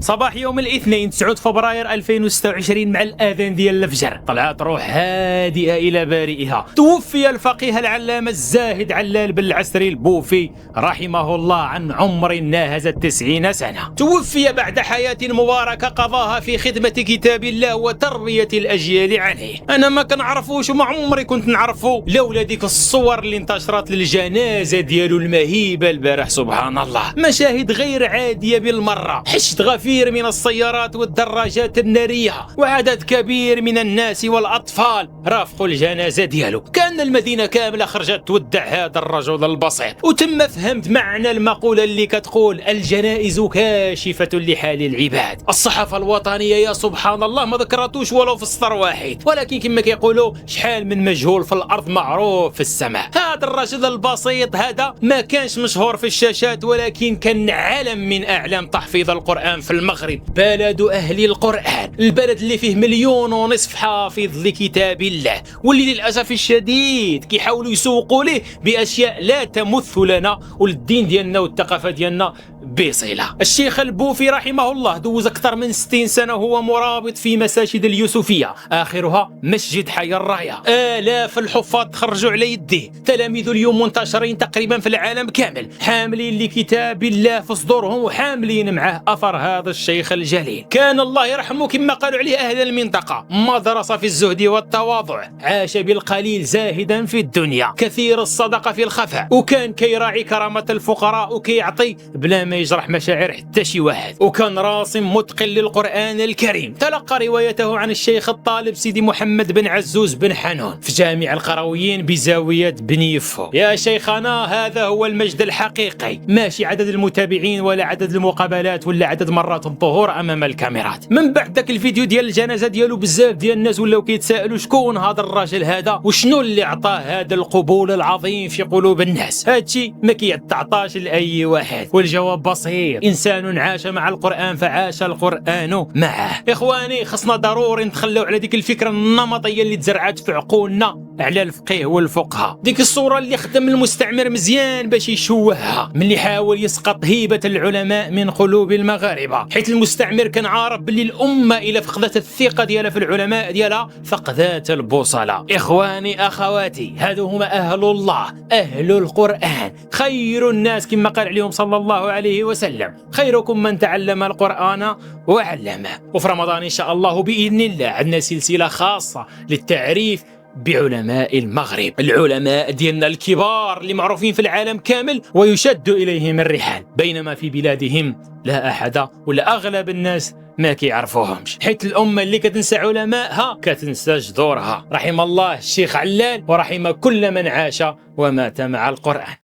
صباح يوم الاثنين 9 فبراير 2026 مع الأذان ديال الفجر طلعت روح هادئة إلى بارئها. توفي الفقيه العلامة الزاهد علال بن العسري البوفي رحمه الله عن عمر ناهز 90 سنة. توفي بعد حياة مباركة قضاها في خدمة كتاب الله وتربية الأجيال عليه. أنا ما كنعرفوش وما عمري كنت نعرفو لولا ديك الصور اللي انتشرت للجنازة ديالو المهيبة البارح. سبحان الله، مشاهد غير عادية بالمرة. حشد غفير من السيارات والدراجات النارية وعدد كبير من الناس والأطفال رافقوا الجنازة ديالو. كأن المدينة كاملة خرجت تودع هذا الرجل البسيط. وتم فهمت معنى المقولة اللي كتقول الجنائز كاشفة لحال العباد. الصحافة الوطنية يا سبحان الله ما ذكرتوش ولو في السطر واحد، ولكن كما كيقولوا شحال من مجهول في الأرض معروف في السماء. هذا الرجل البسيط هذا ما كانش مشهور في الشاشات، ولكن كان علم من أعلام تحفيظ القرآن في المغرب، بلد أهل القرآن، البلد اللي فيه 1.5 مليون حافظ لكتاب الله، واللي للأسف الشديد كيحاولوا يسوقوا ليه بأشياء لا تمث لنا وللدين ديالنا والثقافة ديالنا بصلة. الشيخ البوفي رحمه الله دوز أكثر من 60 سنة وهو مرابط في مساجد اليوسفية، آخرها مسجد حي الراية. آلاف الحفاظ تخرجوا على يديه. تلاميذ اليوم منتشرين تقريبا في العالم كامل، حاملين لكتاب الله في صدورهم وحاملين معه أثر هذا الشيخ الجليل. كان الله يرحمه كما قالوا عليه أهل المنطقة مدرسة في الزهد والتواضع، عاش بالقليل زاهدا في الدنيا، كثير الصدقة في الخفاء، وكان كيراعي كرامة الفقراء وكيعطي بلا ما يجرح مشاعر حتى شي واحد، وكان راسم متقن للقرآن الكريم. تلقى روايته عن الشيخ الطالب سيدي محمد بن عزوز بن حنون في جامع القرويين بزاوية بني يفو. يا شيخنا هذا هو المجد الحقيقي، ماشي عدد المتابعين ولا عدد المقابلات ولا عدد مرات الظهور امام الكاميرات. من بعد ذاك الفيديو ديال الجنازه ديالو بزاف ديال الناس ولاو كيتسائلوا شكون هذا الراجل هذا وشنو اللي عطاه هذا القبول العظيم في قلوب الناس. هادشي ما كيتعطاش لاي واحد، والجواب بسيط، انسان عاش مع القرآن فعاش القرآن معه. اخواني خصنا ضروري نتخلوا على ديك الفكره النمطيه اللي تزرعت في عقولنا على الفقيه والفقهاء، ديك الصوره اللي خدم المستعمر مزيان باش يشوهها ملي حاول يسقط هيبه العلماء من قلوب المغاربه، حيث المستعمر كان عارف باللي الامه الى فقدت الثقه ديالها في العلماء ديالها فقدات البوصله. اخواني اخواتي هادو هما اهل الله، اهل القرآن، خير الناس كما قال عليهم صلى الله عليه وسلم خيركم من تعلم القرآن وعلمه. وفي رمضان ان شاء الله باذن الله عندنا سلسله خاصه للتعريف بعلماء المغرب، العلماء ديالنا الكبار اللي معروفين في العالم كامل ويشد إليهم الرحال، بينما في بلادهم لا أحد ولا أغلب الناس ما كيعرفوهمش، حيث الأمة اللي كتنسى علمائها كتنسى جذورها. رحم الله الشيخ علال ورحم كل من عاش ومات مع القرآن.